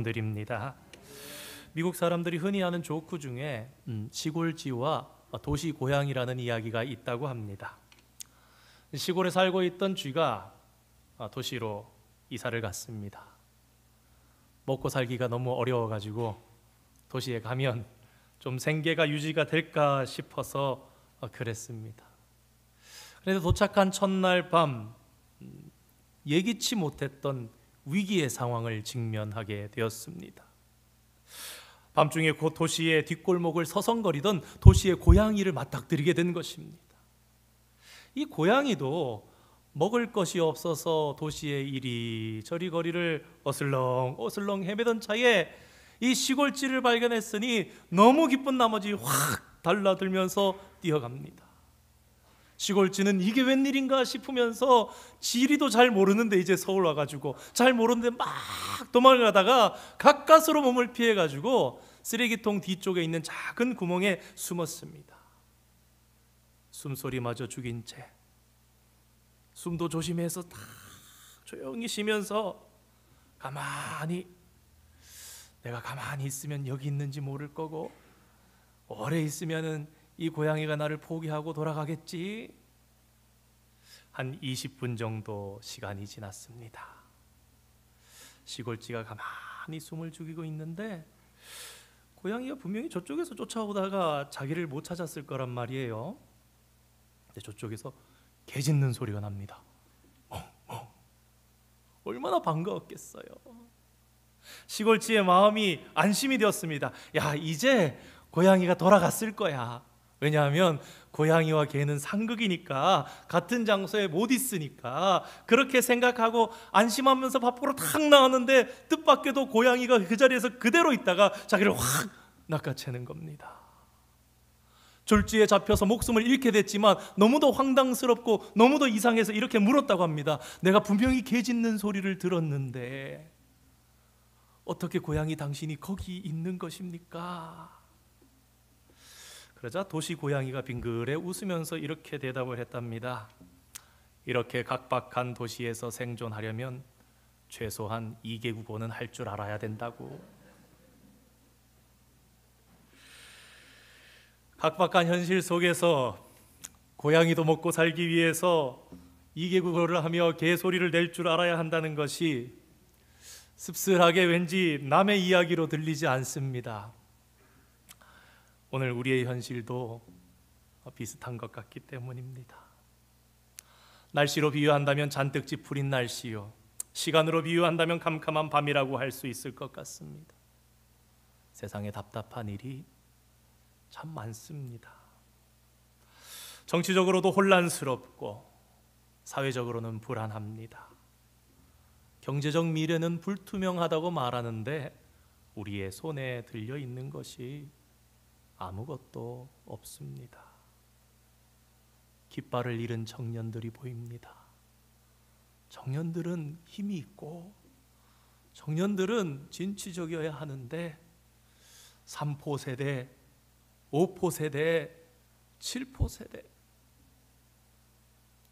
드립니다. 미국 사람들이 흔히 하는 조크 중에 시골쥐와 도시 고양이라는 이야기가 있다고 합니다. 시골에 살고 있던 쥐가 도시로 이사를 갔습니다. 먹고 살기가 너무 어려워가지고 도시에 가면 좀 생계가 유지가 될까 싶어서 그랬습니다. 그런데 도착한 첫날 밤 예기치 못했던 위기의 상황을 직면하게 되었습니다. 밤중에 곧 도시의 뒷골목을 서성거리던 도시의 고양이를 맞닥뜨리게 된 것입니다. 이 고양이도 먹을 것이 없어서 도시의 이리저리 거리를 어슬렁 헤매던 차에 이 시골쥐를 발견했으니 너무 기쁜 나머지 확 달라들면서 뛰어갑니다. 시골쥐는 이게 웬일인가 싶으면서 지리도 잘 모르는데 이제 서울 와가지고 잘 모르는데 막 도망가다가 가까스로 몸을 피해가지고 쓰레기통 뒤쪽에 있는 작은 구멍에 숨었습니다. 숨소리마저 죽인 채 숨도 조심해서 딱 조용히 쉬면서 내가 가만히 있으면 여기 있는지 모를 거고 오래 있으면은 이 고양이가 나를 포기하고 돌아가겠지. 한 20분 정도 시간이 지났습니다. 시골쥐가 가만히 숨을 죽이고 있는데 고양이가 분명히 저쪽에서 쫓아오다가 자기를 못 찾았을 거란 말이에요. 근데 저쪽에서 개 짖는 소리가 납니다. 얼마나 반가웠겠어요. 시골쥐의 마음이 안심이 되었습니다. 야, 이제 고양이가 돌아갔을 거야. 왜냐하면 고양이와 개는 상극이니까 같은 장소에 못 있으니까 그렇게 생각하고 안심하면서 밖으로 탁 나왔는데 뜻밖에도 고양이가 그 자리에서 그대로 있다가 자기를 확 낚아채는 겁니다. 졸지에 잡혀서 목숨을 잃게 됐지만 너무도 황당스럽고 너무도 이상해서 이렇게 물었다고 합니다. 내가 분명히 개 짖는 소리를 들었는데 어떻게 고양이 당신이 거기 있는 것입니까? 그러자 도시 고양이가 빙그레 웃으면서 이렇게 대답을 했답니다. 이렇게 각박한 도시에서 생존하려면 최소한 2개 국어는 할 줄 알아야 된다고. 각박한 현실 속에서 고양이도 먹고 살기 위해서 2개 국어를 하며 개소리를 낼 줄 알아야 한다는 것이 씁쓸하게 왠지 남의 이야기로 들리지 않습니다. 오늘 우리의 현실도 비슷한 것 같기 때문입니다. 날씨로 비유한다면 잔뜩 찌푸린 날씨요, 시간으로 비유한다면 캄캄한 밤이라고 할 수 있을 것 같습니다. 세상에 답답한 일이 참 많습니다. 정치적으로도 혼란스럽고 사회적으로는 불안합니다. 경제적 미래는 불투명하다고 말하는데 우리의 손에 들려 있는 것이 아무것도 없습니다. 깃발을 잃은 청년들이 보입니다. 청년들은 힘이 있고 청년들은 진취적이어야 하는데 3포 세대, 5포 세대, 7포 세대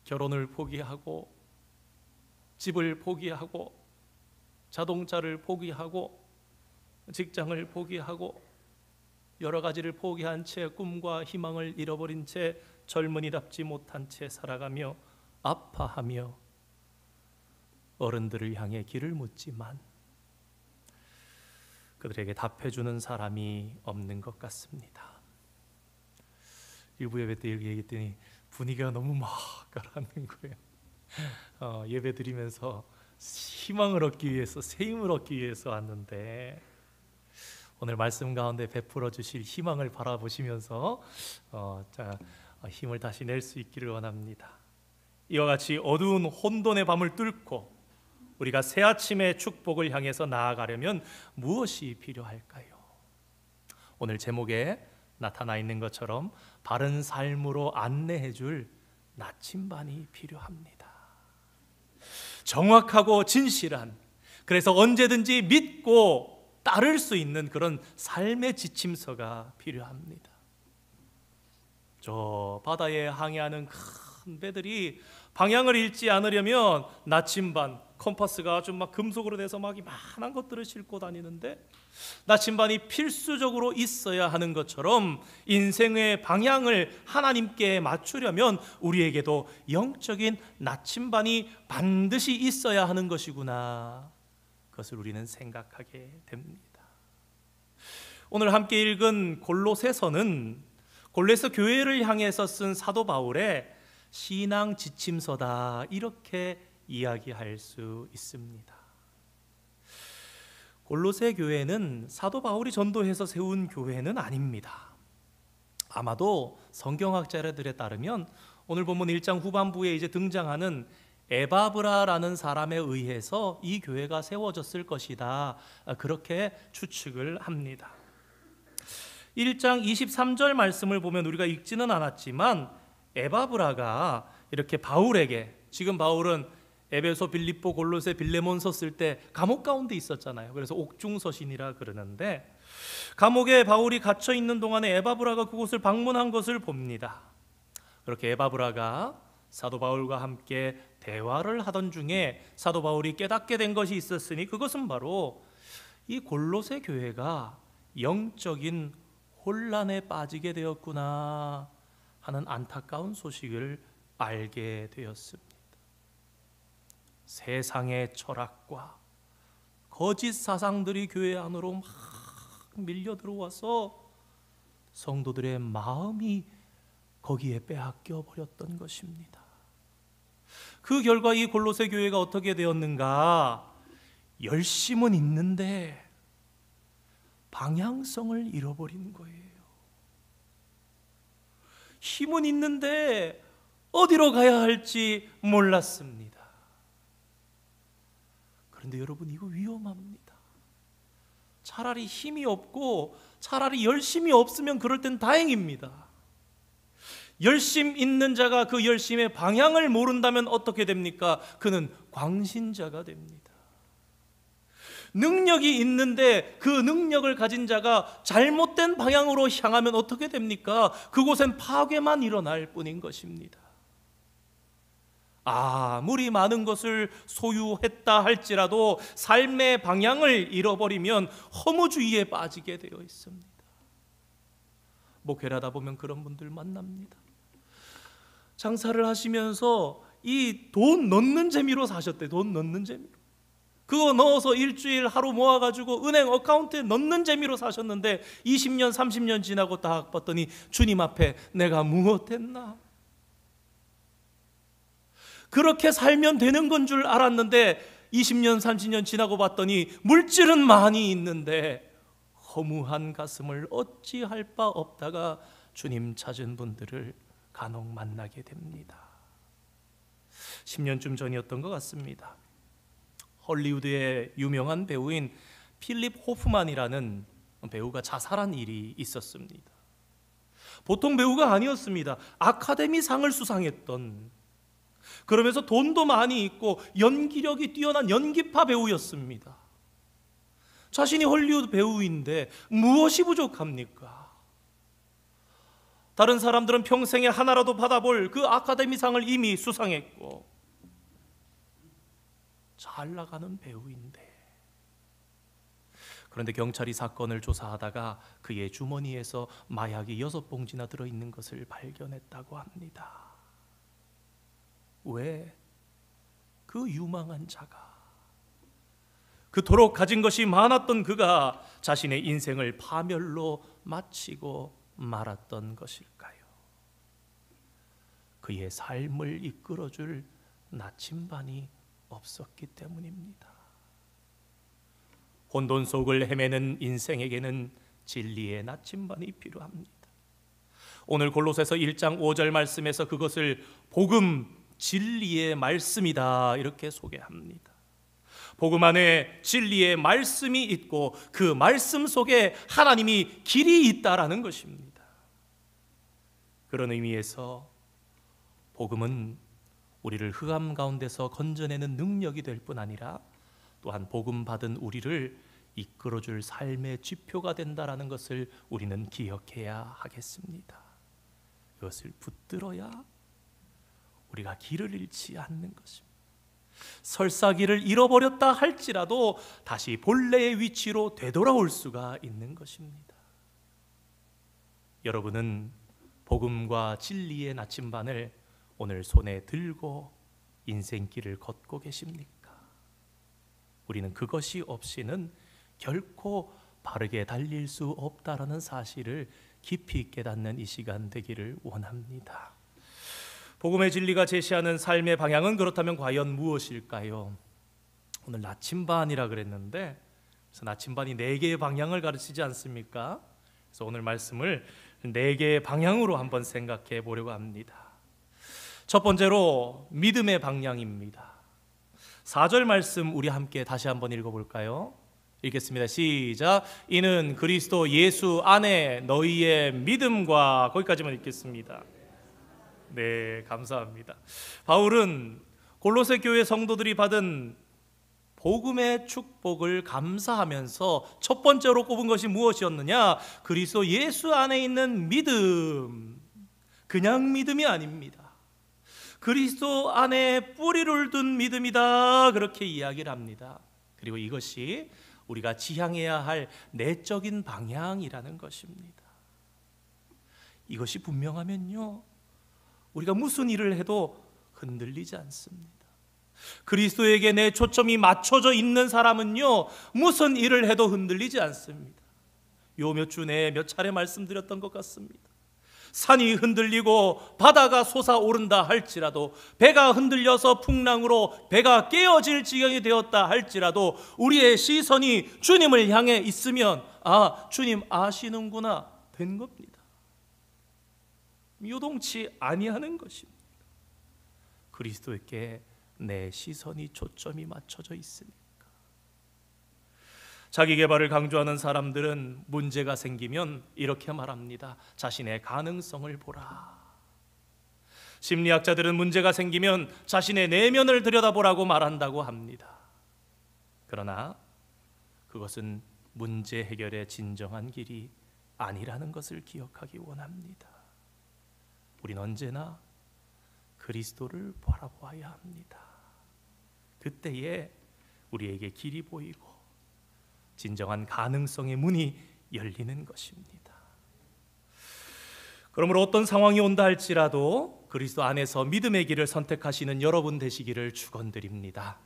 결혼을 포기하고 집을 포기하고 자동차를 포기하고 직장을 포기하고 여러 가지를 포기한 채 꿈과 희망을 잃어버린 채 젊은이답지 못한 채 살아가며 아파하며 어른들을 향해 길을 묻지만 그들에게 답해주는 사람이 없는 것 같습니다. 일부 예배 때 이렇게 얘기했더니 분위기가 너무 막 가라앉는 거예요. 예배 드리면서 희망을 얻기 위해서, 새 힘을 얻기 위해서 왔는데 오늘 말씀 가운데 베풀어 주실 희망을 바라보시면서 힘을 다시 낼 수 있기를 원합니다. 이와 같이 어두운 혼돈의 밤을 뚫고 우리가 새 아침의 축복을 향해서 나아가려면 무엇이 필요할까요? 오늘 제목에 나타나 있는 것처럼 바른 삶으로 안내해 줄 나침반이 필요합니다. 정확하고 진실한, 그래서 언제든지 믿고 따를 수 있는 그런 삶의 지침서가 필요합니다. 저 바다에 항해하는 큰 배들이 방향을 잃지 않으려면 나침반, 컴파스가 아주 막 금속으로 돼서 막 이만한 것들을 싣고 다니는데 나침반이 필수적으로 있어야 하는 것처럼 인생의 방향을 하나님께 맞추려면 우리에게도 영적인 나침반이 반드시 있어야 하는 것이구나. 그것을 우리는 생각하게 됩니다. 오늘 함께 읽은 골로새서는 골로새 교회를 향해서 쓴 사도 바울의 신앙 지침서다, 이렇게 이야기할 수 있습니다. 골로새 교회는 사도 바울이 전도해서 세운 교회는 아닙니다. 아마도 성경학자들에 따르면 오늘 본문 1장 후반부에 이제 등장하는 에바브라라는 사람에 의해서 이 교회가 세워졌을 것이다, 그렇게 추측을 합니다. 1장 23절 말씀을 보면 우리가 읽지는 않았지만 에바브라가 이렇게 바울에게, 지금 바울은 에베소, 빌립보, 골로새, 빌레몬서 쓸 때 감옥 가운데 있었잖아요. 그래서 옥중서신이라 그러는데 감옥에 바울이 갇혀 있는 동안에 에바브라가 그곳을 방문한 것을 봅니다. 그렇게 에바브라가 사도 바울과 함께 대화를 하던 중에 사도 바울이 깨닫게 된 것이 있었으니 그것은 바로 이 골로새 교회가 영적인 혼란에 빠지게 되었구나 하는 안타까운 소식을 알게 되었습니다. 세상의 철학과 거짓 사상들이 교회 안으로 막 밀려 들어와서 성도들의 마음이 거기에 빼앗겨 버렸던 것입니다. 그 결과 이 골로새 교회가 어떻게 되었는가? 열심은 있는데 방향성을 잃어버린 거예요. 힘은 있는데 어디로 가야 할지 몰랐습니다. 그런데 여러분, 이거 위험합니다. 차라리 힘이 없고 차라리 열심이 없으면 그럴 땐 다행입니다. 열심 있는 자가 그 열심의 방향을 모른다면 어떻게 됩니까? 그는 광신자가 됩니다. 능력이 있는데 그 능력을 가진 자가 잘못된 방향으로 향하면 어떻게 됩니까? 그곳엔 파괴만 일어날 뿐인 것입니다. 아무리 많은 것을 소유했다 할지라도 삶의 방향을 잃어버리면 허무주의에 빠지게 되어 있습니다. 목회를 하다 보면 그런 분들 만납니다. 장사를 하시면서 이 돈 넣는 재미로 사셨대. 돈 넣는 재미로. 그거 넣어서 일주일 하루 모아가지고 은행 어카운트에 넣는 재미로 사셨는데 20년 30년 지나고 딱 봤더니 주님 앞에 내가 무엇했나? 그렇게 살면 되는 건 줄 알았는데 20년 30년 지나고 봤더니 물질은 많이 있는데 허무한 가슴을 어찌할 바 없다가 주님 찾은 분들을 간혹 만나게 됩니다. 10년쯤 전이었던 것 같습니다. 헐리우드의 유명한 배우인 필립 호프만이라는 배우가 자살한 일이 있었습니다. 보통 배우가 아니었습니다. 아카데미상을 수상했던, 그러면서 돈도 많이 있고 연기력이 뛰어난 연기파 배우였습니다. 자신이 헐리우드 배우인데 무엇이 부족합니까? 다른 사람들은 평생에 하나라도 받아볼 그 아카데미상을 이미 수상했고 잘 나가는 배우인데, 그런데 경찰이 사건을 조사하다가 그의 주머니에서 마약이 6봉지나 들어있는 것을 발견했다고 합니다. 왜? 그 유망한 자가, 그토록 가진 것이 많았던 그가 자신의 인생을 파멸로 마치고 말았던 것일까요? 그의 삶을 이끌어줄 나침반이 없었기 때문입니다. 혼돈 속을 헤매는 인생에게는 진리의 나침반이 필요합니다. 오늘 골로새서 1장 5절 말씀에서 그것을 복음, 진리의 말씀이다, 이렇게 소개합니다. 복음 안에 진리의 말씀이 있고 그 말씀 속에 하나님이 길이 있다라는 것입니다. 그런 의미에서 복음은 우리를 흑암 가운데서 건져내는 능력이 될 뿐 아니라 또한 복음 받은 우리를 이끌어줄 삶의 지표가 된다라는 것을 우리는 기억해야 하겠습니다. 이것을 붙들어야 우리가 길을 잃지 않는 것입니다. 설사기를 잃어버렸다 할지라도 다시 본래의 위치로 되돌아올 수가 있는 것입니다. 여러분은 복음과 진리의 나침반을 오늘 손에 들고 인생길을 걷고 계십니까? 우리는 그것이 없이는 결코 바르게 달릴 수 없다라는 사실을 깊이 깨닫는 이 시간 되기를 원합니다. 복음의 진리가 제시하는 삶의 방향은 그렇다면 과연 무엇일까요? 오늘 나침반이라 그랬는데, 그래서 나침반이 4개의 방향을 가르치지 않습니까? 그래서 오늘 말씀을 4개의 방향으로 한번 생각해 보려고 합니다. 첫 번째로 믿음의 방향입니다. 4절 말씀 우리 함께 다시 한번 읽어볼까요? 읽겠습니다. 시작. 이는 그리스도 예수 안에 너희의 믿음과, 거기까지만 읽겠습니다. 네, 감사합니다. 바울은 골로새 교회 성도들이 받은 복음의 축복을 감사하면서 첫 번째로 꼽은 것이 무엇이었느냐? 그리스도 예수 안에 있는 믿음. 그냥 믿음이 아닙니다. 그리스도 안에 뿌리를 둔 믿음이다, 그렇게 이야기를 합니다. 그리고 이것이 우리가 지향해야 할 내적인 방향이라는 것입니다. 이것이 분명하면요, 우리가 무슨 일을 해도 흔들리지 않습니다. 그리스도에게 내 초점이 맞춰져 있는 사람은요, 무슨 일을 해도 흔들리지 않습니다. 요 몇 주 내에 몇 차례 말씀드렸던 것 같습니다. 산이 흔들리고 바다가 솟아오른다 할지라도, 배가 흔들려서 풍랑으로 배가 깨어질 지경이 되었다 할지라도 우리의 시선이 주님을 향해 있으면, 아, 주님 아시는구나, 된 겁니다. 요동치 아니하는 것입니다. 그리스도에게 내 시선이 초점이 맞춰져 있으니까. 자기 개발을 강조하는 사람들은 문제가 생기면 이렇게 말합니다. 자신의 가능성을 보라. 심리학자들은 문제가 생기면 자신의 내면을 들여다보라고 말한다고 합니다. 그러나 그것은 문제 해결의 진정한 길이 아니라는 것을 기억하기 원합니다. 우린 언제나 그리스도를 바라보아야 합니다. 그때에 우리에게 길이 보이고 진정한 가능성의 문이 열리는 것입니다. 그러므로 어떤 상황이 온다 할지라도 그리스도 안에서 믿음의 길을 선택하시는 여러분 되시기를 축원드립니다.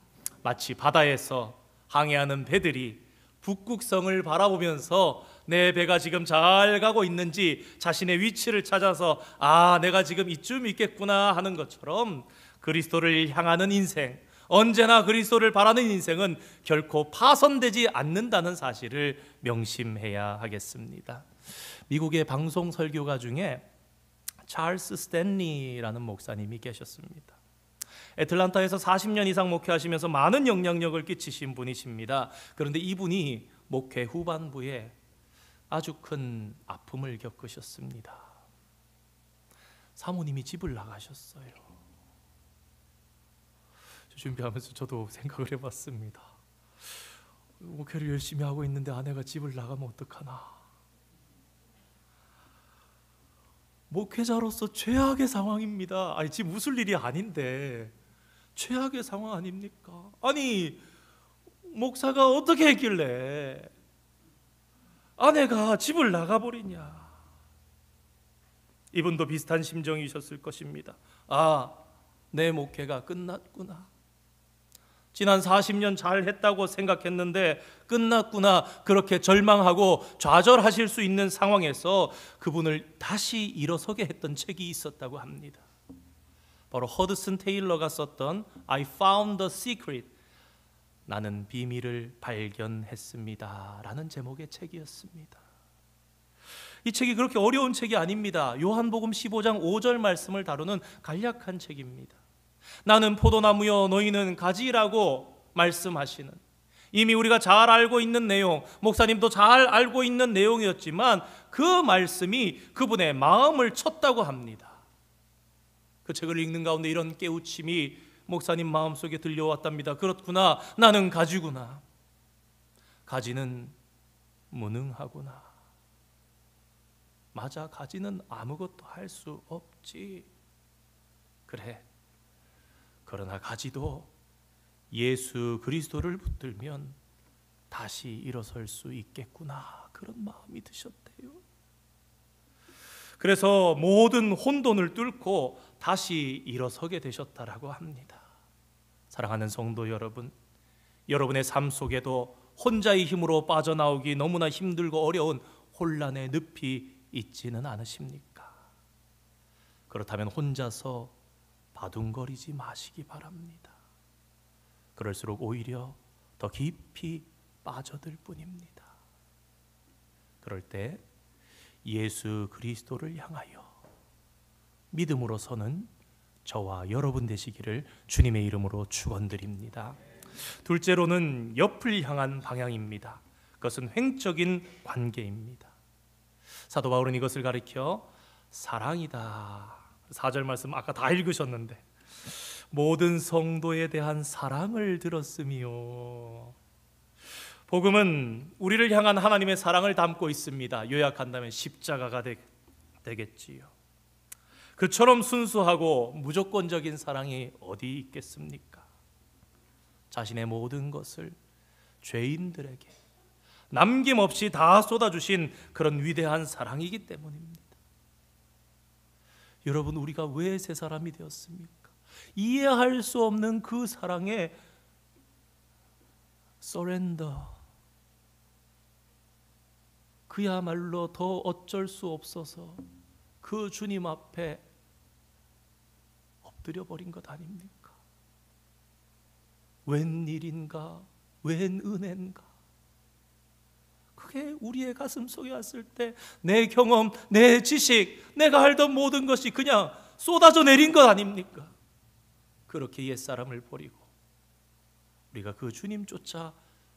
마치 바다에서 항해하는 배들이 북극성을 바라보면서 내 배가 지금 잘 가고 있는지 자신의 위치를 찾아서, 아, 내가 지금 이쯤 있겠구나 하는 것처럼 그리스도를 향하는 인생, 언제나 그리스도를 바라는 인생은 결코 파손되지 않는다는 사실을 명심해야 하겠습니다. 미국의 방송 설교가 중에 찰스 스탠리라는 목사님이 계셨습니다. 애틀란타에서 40년 이상 목회하시면서 많은 영향력을 끼치신 분이십니다. 그런데 이분이 목회 후반부에 아주 큰 아픔을 겪으셨습니다. 사모님이 집을 나가셨어요. 준비하면서 저도 생각을 해봤습니다. 목회를 열심히 하고 있는데 아내가 집을 나가면 어떡하나. 목회자로서 최악의 상황입니다. 아니, 지금 웃을 일이 아닌데 최악의 상황 아닙니까? 아니, 목사가 어떻게 했길래 아내가 집을 나가버리냐. 이분도 비슷한 심정이셨을 것입니다. 아, 내 목회가 끝났구나. 지난 40년 잘했다고 생각했는데 끝났구나. 그렇게 절망하고 좌절하실 수 있는 상황에서 그분을 다시 일어서게 했던 책이 있었다고 합니다. 바로 허드슨 테일러가 썼던 I found the secret, 나는 비밀을 발견했습니다 라는 제목의 책이었습니다. 이 책이 그렇게 어려운 책이 아닙니다. 요한복음 15장 5절 말씀을 다루는 간략한 책입니다. 나는 포도나무여 너희는 가지라고 말씀하시는, 이미 우리가 잘 알고 있는 내용, 목사님도 잘 알고 있는 내용이었지만 그 말씀이 그분의 마음을 쳤다고 합니다. 그 책을 읽는 가운데 이런 깨우침이 목사님 마음속에 들려왔답니다. 그렇구나, 나는 가지구나. 가지는 무능하구나. 맞아, 가지는 아무것도 할 수 없지. 그래, 그러나 가지도 예수 그리스도를 붙들면 다시 일어설 수 있겠구나, 그런 마음이 드셨대요. 그래서 모든 혼돈을 뚫고 다시 일어서게 되셨다라고 합니다. 사랑하는 성도 여러분, 여러분의 삶 속에도 혼자의 힘으로 빠져나오기 너무나 힘들고 어려운 혼란의 늪이 있지는 않으십니까? 그렇다면 혼자서 바둥거리지 마시기 바랍니다. 그럴수록 오히려 더 깊이 빠져들 뿐입니다. 그럴 때 예수 그리스도를 향하여 믿음으로 서는 저와 여러분 되시기를 주님의 이름으로 축원드립니다. 둘째로는 옆을 향한 방향입니다. 그것은 횡적인 관계입니다. 사도 바울은 이것을 가리켜 사랑이다. 4절 말씀 아까 다 읽으셨는데, 모든 성도에 대한 사랑을 들었으며. 복음은 우리를 향한 하나님의 사랑을 담고 있습니다. 요약한다면 십자가가 되겠지요. 그처럼 순수하고 무조건적인 사랑이 어디 있겠습니까? 자신의 모든 것을 죄인들에게 남김없이 다 쏟아주신 그런 위대한 사랑이기 때문입니다. 여러분, 우리가 왜 새 사람이 되었습니까? 이해할 수 없는 그 사랑에 서렌더, 그야말로 더 어쩔 수 없어서 그 주님 앞에 엎드려 버린 것 아닙니까? 웬일인가, 웬 은혜인가. 그게 우리의 가슴 속에 왔을 때 내 경험, 내 지식, 내가 알던 모든 것이 그냥 쏟아져 내린 것 아닙니까? 그렇게 옛사람을 버리고 우리가 그 주님 쫓아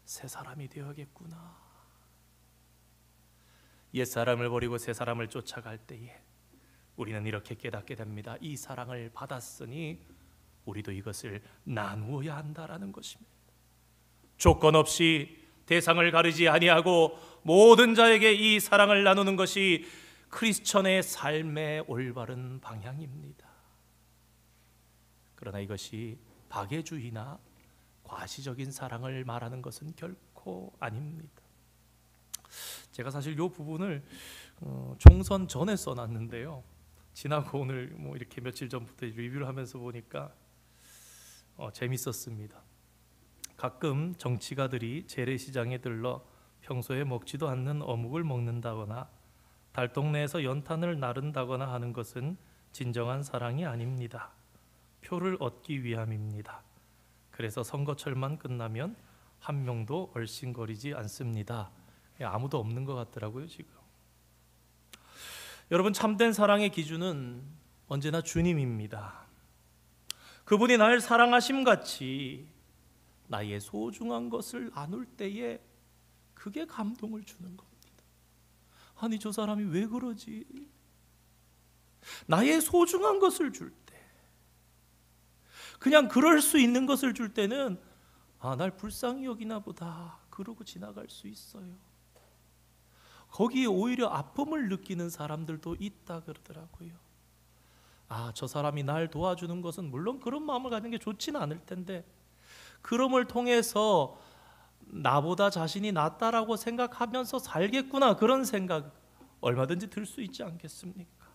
새 사람이 되어야겠구나. 옛사람을 버리고 새 사람을 쫓아갈 때에 우리는 이렇게 깨닫게 됩니다. 이 사랑을 받았으니 우리도 이것을 나누어야 한다라는 것입니다. 조건 없이 대상을 가리지 아니하고 모든 자에게 이 사랑을 나누는 것이 크리스천의 삶의 올바른 방향입니다. 그러나 이것이 박애주의나 과시적인 사랑을 말하는 것은 결코 아닙니다. 제가 사실 이 부분을 총선 전에 써놨는데요, 지나고 오늘 뭐 이렇게 며칠 전부터 리뷰를 하면서 보니까 재밌었습니다. 가끔 정치가들이 재래시장에 들러 평소에 먹지도 않는 어묵을 먹는다거나 달동네에서 연탄을 나른다거나 하는 것은 진정한 사랑이 아닙니다. 표를 얻기 위함입니다. 그래서 선거철만 끝나면 한 명도 얼씬거리지 않습니다. 아무도 없는 것 같더라고요, 지금. 여러분, 참된 사랑의 기준은 언제나 주님입니다. 그분이 날 사랑하심 같이 나의 소중한 것을 나눌 때에 그게 감동을 주는 겁니다. 아니, 저 사람이 왜 그러지? 나의 소중한 것을 줄 때, 그냥 그럴 수 있는 것을 줄 때는 날 불쌍히 여기나 보다 그러고 지나갈 수 있어요. 거기에 오히려 아픔을 느끼는 사람들도 있다 그러더라고요. 저 사람이 날 도와주는 것은 물론 그런 마음을 갖는 게 좋지는 않을 텐데, 그럼을 통해서 나보다 자신이 낫다라고 생각하면서 살겠구나, 그런 생각 얼마든지 들 수 있지 않겠습니까?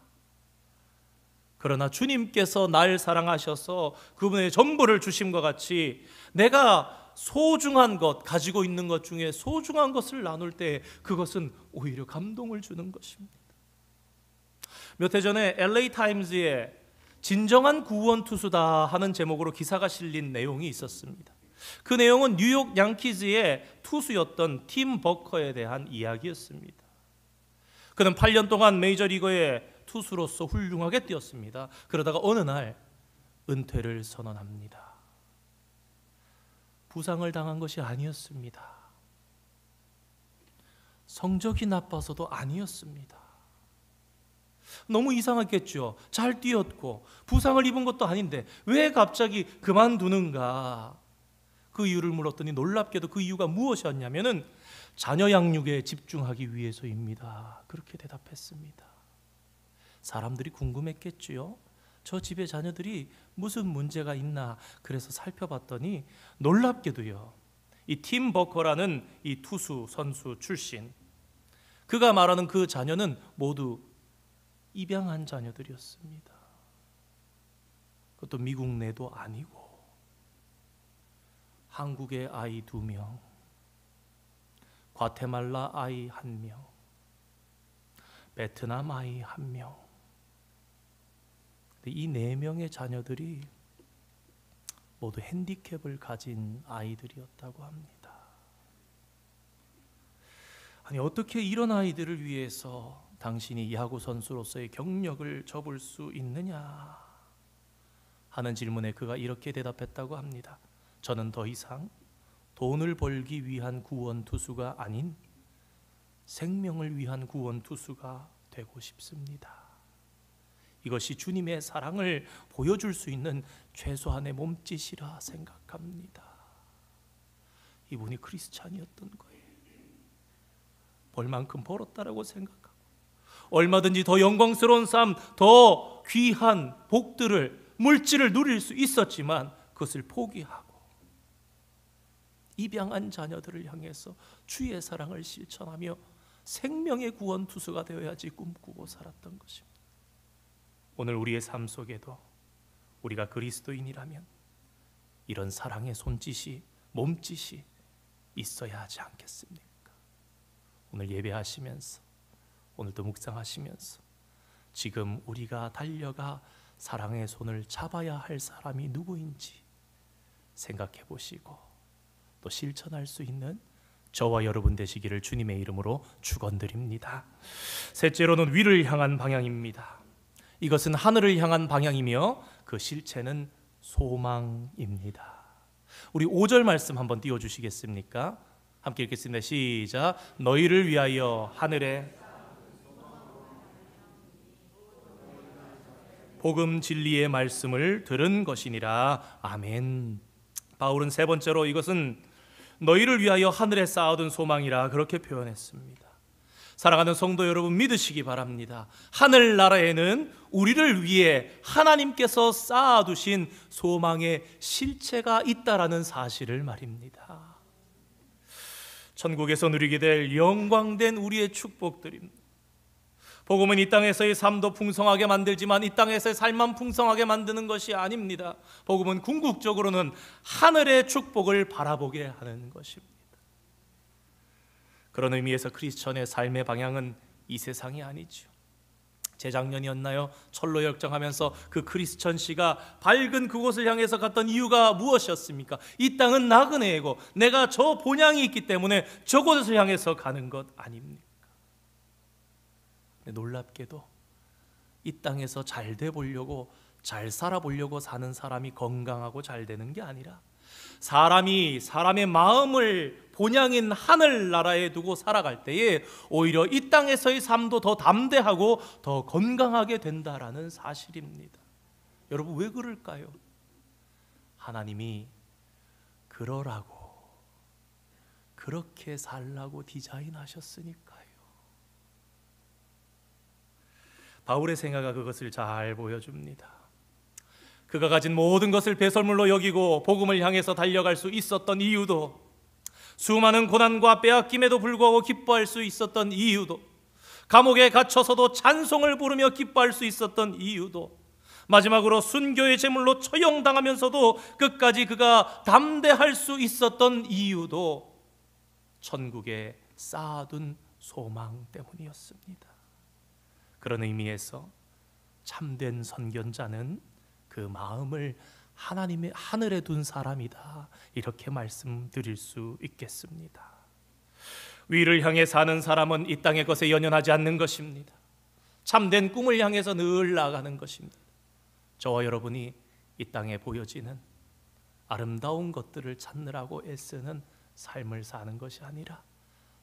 그러나 주님께서 날 사랑하셔서 그분의 전부를 주심과 같이 내가 소중한 것, 가지고 있는 것 중에 소중한 것을 나눌 때 그것은 오히려 감동을 주는 것입니다. 몇 해 전에 LA 타임즈에 진정한 구원 투수다 하는 제목으로 기사가 실린 내용이 있었습니다. 그 내용은 뉴욕 양키즈의 투수였던 팀 버커에 대한 이야기였습니다. 그는 8년 동안 메이저리거의 투수로서 훌륭하게 뛰었습니다. 그러다가 어느 날 은퇴를 선언합니다. 부상을 당한 것이 아니었습니다. 성적이 나빠서도 아니었습니다. 너무 이상했겠죠. 잘 뛰었고 부상을 입은 것도 아닌데 왜 갑자기 그만두는가? 그 이유를 물었더니 놀랍게도 그 이유가 무엇이었냐면은 자녀 양육에 집중하기 위해서입니다. 그렇게 대답했습니다. 사람들이 궁금했겠지요. 저 집의 자녀들이 무슨 문제가 있나 그래서 살펴봤더니 놀랍게도요, 이 팀 버커라는 이 투수 선수 출신, 그가 말하는 그 자녀는 모두 입양한 자녀들이었습니다. 그것도 미국 내도 아니고 한국의 아이 2명, 과테말라 아이 1명, 베트남 아이 1명. 이 4명의 자녀들이 모두 핸디캡을 가진 아이들이었다고 합니다. 아니, 어떻게 이런 아이들을 위해서 당신이 야구 선수로서의 경력을 접을 수 있느냐 하는 질문에 그가 이렇게 대답했다고 합니다. 저는 더 이상 돈을 벌기 위한 구원투수가 아닌 생명을 위한 구원투수가 되고 싶습니다. 이것이 주님의 사랑을 보여줄 수 있는 최소한의 몸짓이라 생각합니다. 이분이 크리스찬이었던 거예요. 벌 만큼 벌었다라고 생각하고 얼마든지 더 영광스러운 삶, 더 귀한 복들을, 물질을 누릴 수 있었지만 그것을 포기하고 입양한 자녀들을 향해서 주의 사랑을 실천하며 생명의 구원투수가 되어야지 꿈꾸고 살았던 것입니다. 오늘 우리의 삶 속에도 우리가 그리스도인이라면 이런 사랑의 손짓이, 몸짓이 있어야 하지 않겠습니까? 오늘 예배하시면서, 오늘도 묵상하시면서 지금 우리가 달려가 사랑의 손을 잡아야 할 사람이 누구인지 생각해 보시고 또 실천할 수 있는 저와 여러분 되시기를 주님의 이름으로 축원드립니다. 셋째로는 위를 향한 방향입니다. 이것은 하늘을 향한 방향이며 그 실체는 소망입니다. 우리 5절 말씀 한번 띄워주시겠습니까? 함께 읽겠습니다. 시작. 너희를 위하여 하늘에 복음 진리의 말씀을 들은 것이니라. 아멘. 바울은 세 번째로 이것은 너희를 위하여 하늘에 쌓아둔 소망이라 그렇게 표현했습니다. 사랑하는 성도 여러분, 믿으시기 바랍니다. 하늘나라에는 우리를 위해 하나님께서 쌓아두신 소망의 실체가 있다라는 사실을 말입니다. 천국에서 누리게 될 영광된 우리의 축복들입니다. 복음은 이 땅에서의 삶도 풍성하게 만들지만 이 땅에서의 삶만 풍성하게 만드는 것이 아닙니다. 복음은 궁극적으로는 하늘의 축복을 바라보게 하는 것입니다. 그런 의미에서 크리스천의 삶의 방향은 이 세상이 아니죠. 재작년이었나요? 철로 역정하면서 그 크리스천 씨가 밝은 그곳을 향해서 갔던 이유가 무엇이었습니까? 이 땅은 나그네이고 내가 저 본향이 있기 때문에 저곳을 향해서 가는 것 아닙니까? 놀랍게도 이 땅에서 잘 돼 보려고, 잘 살아 보려고 사는 사람이 건강하고 잘 되는 게 아니라 사람이 사람의 마음을 본향인 하늘나라에 두고 살아갈 때에 오히려 이 땅에서의 삶도 더 담대하고 더 건강하게 된다라는 사실입니다. 여러분, 왜 그럴까요? 하나님이 그러라고, 그렇게 살라고 디자인하셨으니까요. 바울의 생애가 그것을 잘 보여줍니다. 그가 가진 모든 것을 배설물로 여기고 복음을 향해서 달려갈 수 있었던 이유도, 수많은 고난과 빼앗김에도 불구하고 기뻐할 수 있었던 이유도, 감옥에 갇혀서도 찬송을 부르며 기뻐할 수 있었던 이유도, 마지막으로 순교의 제물로 처형당하면서도 끝까지 그가 담대할 수 있었던 이유도 천국에 쌓아둔 소망 때문이었습니다. 그런 의미에서 참된 선견자는 그 마음을 하나님의 하늘에 둔 사람이다, 이렇게 말씀드릴 수 있겠습니다. 위를 향해 사는 사람은 이 땅의 것에 연연하지 않는 것입니다. 참된 꿈을 향해서 늘 나아가는 것입니다. 저와 여러분이 이 땅에 보여지는 아름다운 것들을 찾느라고 애쓰는 삶을 사는 것이 아니라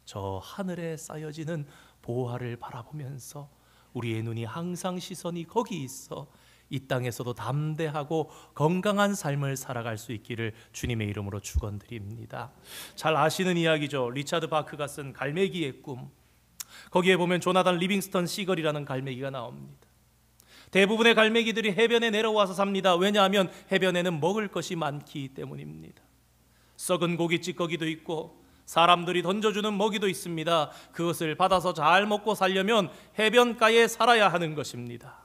저 하늘에 쌓여지는 보화를 바라보면서 우리의 눈이 항상 시선이 거기 있어 이 땅에서도 담대하고 건강한 삶을 살아갈 수 있기를 주님의 이름으로 축원드립니다. 잘 아시는 이야기죠. 리차드 바크가 쓴 갈매기의 꿈. 거기에 보면 조나단 리빙스턴 시걸이라는 갈매기가 나옵니다. 대부분의 갈매기들이 해변에 내려와서 삽니다. 왜냐하면 해변에는 먹을 것이 많기 때문입니다. 썩은 고기 찌꺼기도 있고 사람들이 던져주는 먹이도 있습니다. 그것을 받아서 잘 먹고 살려면 해변가에 살아야 하는 것입니다.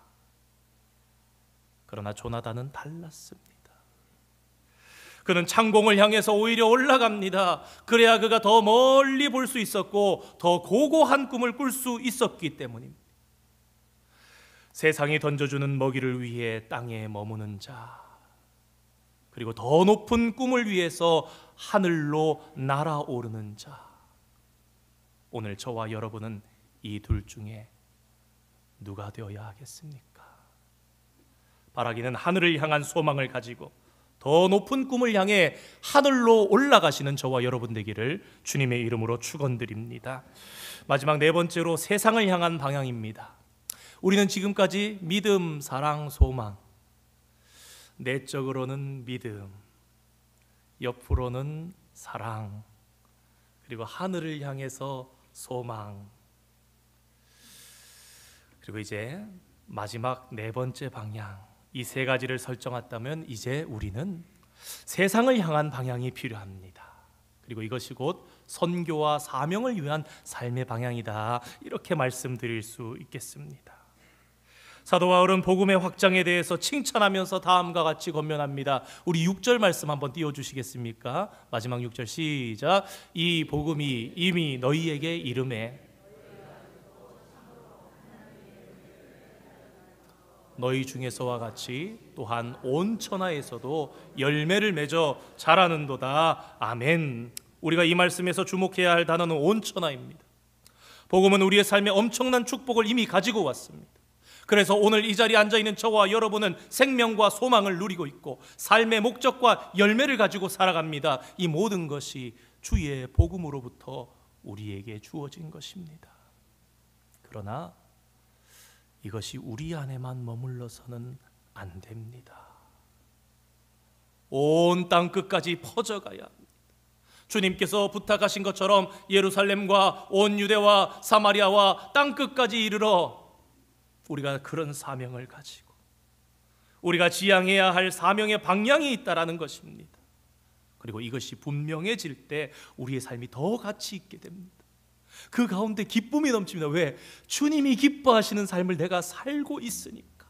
그러나 조나단은 달랐습니다. 그는 창공을 향해서 오히려 올라갑니다. 그래야 그가 더 멀리 볼 수 있었고 더 고고한 꿈을 꿀 수 있었기 때문입니다. 세상이 던져주는 먹이를 위해 땅에 머무는 자, 그리고 더 높은 꿈을 위해서 하늘로 날아오르는 자. 오늘 저와 여러분은 이 둘 중에 누가 되어야 하겠습니까? 바라기는 하늘을 향한 소망을 가지고 더 높은 꿈을 향해 하늘로 올라가시는 저와 여러분 되기를 주님의 이름으로 축원드립니다. 마지막 네 번째로 세상을 향한 방향입니다. 우리는 지금까지 믿음, 사랑, 소망, 내적으로는 믿음, 옆으로는 사랑, 그리고 하늘을 향해서 소망, 그리고 이제 마지막 네 번째 방향, 이 세 가지를 설정했다면 이제 우리는 세상을 향한 방향이 필요합니다. 그리고 이것이 곧 선교와 사명을 위한 삶의 방향이다, 이렇게 말씀드릴 수 있겠습니다. 사도 바울은 복음의 확장에 대해서 칭찬하면서 다음과 같이 권면합니다. 우리 6절 말씀 한번 띄워주시겠습니까? 마지막 6절 시작. 이 복음이 이미 너희에게 이르매 너희 중에서와 같이 또한 온 천하에서도 열매를 맺어 자라는도다. 아멘. 우리가 이 말씀에서 주목해야 할 단어는 온 천하입니다. 복음은 우리의 삶에 엄청난 축복을 이미 가지고 왔습니다. 그래서 오늘 이 자리에 앉아있는 저와 여러분은 생명과 소망을 누리고 있고 삶의 목적과 열매를 가지고 살아갑니다. 이 모든 것이 주의 복음으로부터 우리에게 주어진 것입니다. 그러나 이것이 우리 안에만 머물러서는 안 됩니다. 온 땅 끝까지 퍼져가야 합니다. 주님께서 부탁하신 것처럼 예루살렘과 온 유대와 사마리아와 땅 끝까지 이르러 우리가 그런 사명을 가지고 우리가 지향해야 할 사명의 방향이 있다라는 것입니다. 그리고 이것이 분명해질 때 우리의 삶이 더 가치 있게 됩니다. 그 가운데 기쁨이 넘칩니다. 왜? 주님이 기뻐하시는 삶을 내가 살고 있으니까,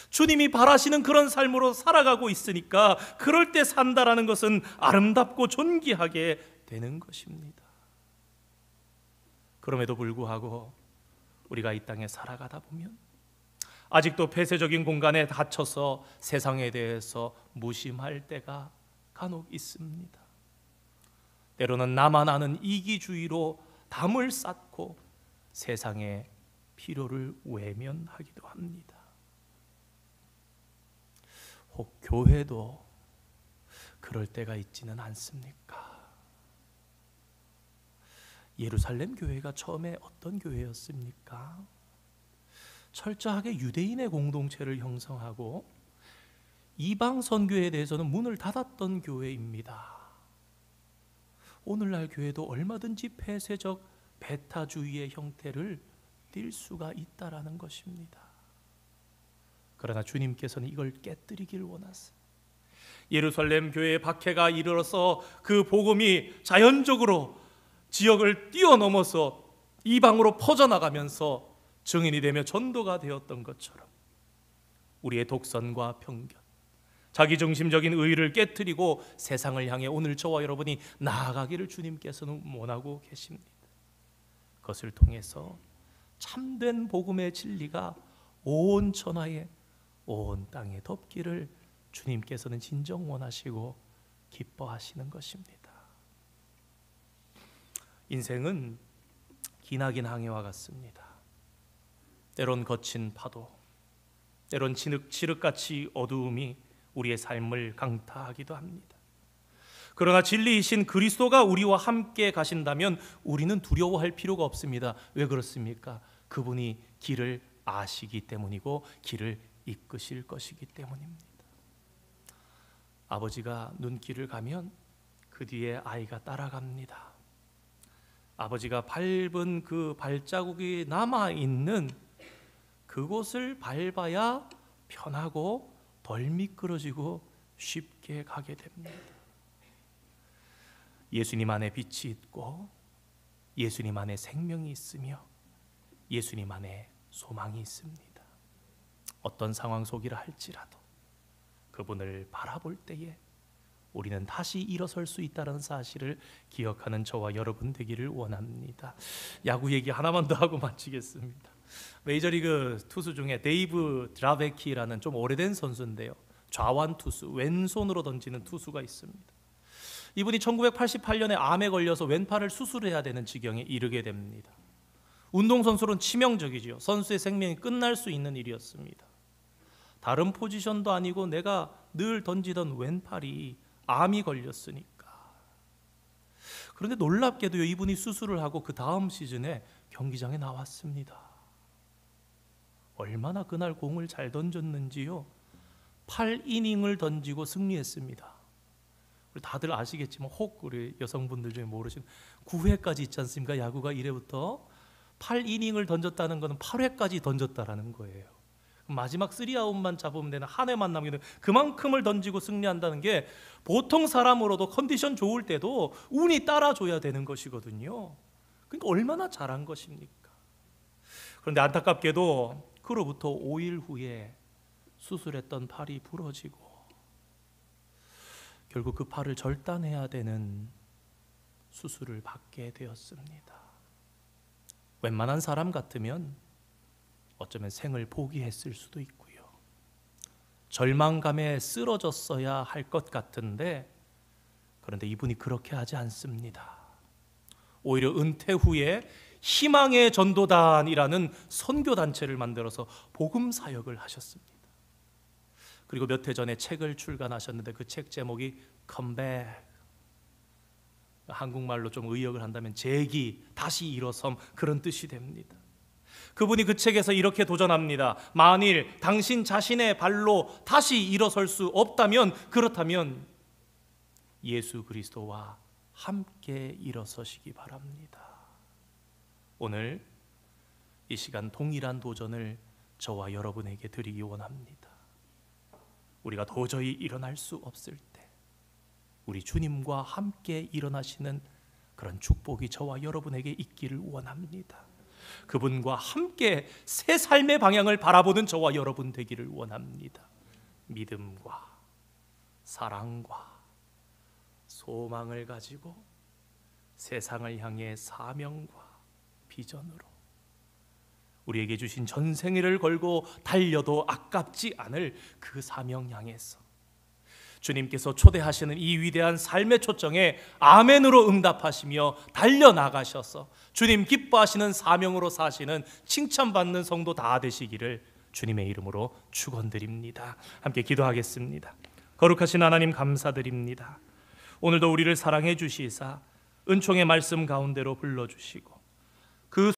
주님이 바라시는 그런 삶으로 살아가고 있으니까 그럴 때 산다라는 것은 아름답고 존귀하게 되는 것입니다. 그럼에도 불구하고 우리가 이 땅에 살아가다 보면 아직도 폐쇄적인 공간에 갇혀서 세상에 대해서 무심할 때가 간혹 있습니다. 때로는 나만 아는 이기주의로 담을 쌓고 세상의 필요를 외면하기도 합니다. 혹 교회도 그럴 때가 있지는 않습니까? 예루살렘 교회가 처음에 어떤 교회였습니까? 철저하게 유대인의 공동체를 형성하고 이방 선교에 대해서는 문을 닫았던 교회입니다. 오늘날 교회도 얼마든지 폐쇄적 배타주의의 형태를 띌 수가 있다라는 것입니다. 그러나 주님께서는 이걸 깨뜨리길 원하세요. 예루살렘 교회의 박해가 이르러서 그 복음이 자연적으로 지역을 뛰어넘어서 이방으로 퍼져나가면서 증인이 되며 전도가 되었던 것처럼 우리의 독선과 편견, 자기중심적인 의의를 깨뜨리고 세상을 향해 오늘 저와 여러분이 나아가기를 주님께서는 원하고 계십니다. 그것을 통해서 참된 복음의 진리가 온 천하에 온 땅에 덮기를 주님께서는 진정 원하시고 기뻐하시는 것입니다. 인생은 기나긴 항해와 같습니다. 때론 거친 파도, 때론 칠흑같이 어두움이 우리의 삶을 강타하기도 합니다. 그러나 진리이신 그리스도가 우리와 함께 가신다면 우리는 두려워할 필요가 없습니다. 왜 그렇습니까? 그분이 길을 아시기 때문이고 길을 이끄실 것이기 때문입니다. 아버지가 눈길을 가면 그 뒤에 아이가 따라갑니다. 아버지가 밟은 그 발자국이 남아있는 그곳을 밟아야 편하고 덜 미끄러지고 쉽게 가게 됩니다. 예수님 안에 빛이 있고 예수님 안에 생명이 있으며 예수님 안에 소망이 있습니다. 어떤 상황 속이라 할지라도 그분을 바라볼 때에 우리는 다시 일어설 수 있다는 사실을 기억하는 저와 여러분 되기를 원합니다. 야구 얘기 하나만 더 하고 마치겠습니다. 메이저리그 투수 중에 데이브 드라베키라는 좀 오래된 선수인데요, 좌완 투수, 왼손으로 던지는 투수가 있습니다. 이분이 1988년에 암에 걸려서 왼팔을 수술해야 되는 지경에 이르게 됩니다. 운동선수로는 치명적이지요. 선수의 생명이 끝날 수 있는 일이었습니다. 다른 포지션도 아니고 내가 늘 던지던 왼팔이 암이 걸렸으니까. 그런데 놀랍게도요, 이분이 수술을 하고 그 다음 시즌에 경기장에 나왔습니다. 얼마나 그날 공을 잘 던졌는지요, 8이닝을 던지고 승리했습니다. 우리 다들 아시겠지만 혹 우리 여성분들 중에 모르시는 9회까지 있지 않습니까? 야구가 1회부터 8이닝을 던졌다는 것은 8회까지 던졌다라는 거예요. 마지막 3아웃만 잡으면 되는 한 회만 남게 되는, 그만큼을 던지고 승리한다는 게 보통 사람으로도 컨디션 좋을 때도 운이 따라줘야 되는 것이거든요. 그러니까 얼마나 잘한 것입니까? 그런데 안타깝게도 그로부터 5일 후에 수술했던 팔이 부러지고 결국 그 팔을 절단해야 되는 수술을 받게 되었습니다. 웬만한 사람 같으면 어쩌면 생을 포기했을 수도 있고요, 절망감에 쓰러졌어야 할 것 같은데, 그런데 이분이 그렇게 하지 않습니다. 오히려 은퇴 후에 희망의 전도단이라는 선교단체를 만들어서 복음 사역을 하셨습니다. 그리고 몇 해 전에 책을 출간하셨는데 그 책 제목이 컴백, 한국말로 좀 의역을 한다면 재기, 다시 일어섬, 그런 뜻이 됩니다. 그분이 그 책에서 이렇게 도전합니다. 만일 당신 자신의 발로 다시 일어설 수 없다면, 그렇다면 예수 그리스도와 함께 일어서시기 바랍니다. 오늘 이 시간 동일한 도전을 저와 여러분에게 드리기 원합니다. 우리가 도저히 일어날 수 없을 때 우리 주님과 함께 일어나시는 그런 축복이 저와 여러분에게 있기를 원합니다. 그분과 함께 새 삶의 방향을 바라보는 저와 여러분 되기를 원합니다. 믿음과 사랑과 소망을 가지고 세상을 향해 사명과 비전으로 우리에게 주신 전생애를 걸고 달려도 아깝지 않을 그 사명 향해서 주님께서 초대하시는 이 위대한 삶의 초청에 아멘으로 응답하시며 달려나가셔서 주님 기뻐하시는 사명으로 사시는 칭찬받는 성도 다 되시기를 주님의 이름으로 축원드립니다. 함께 기도하겠습니다. 거룩하신 하나님, 감사드립니다. 오늘도 우리를 사랑해 주시사 은총의 말씀 가운데로 불러주시고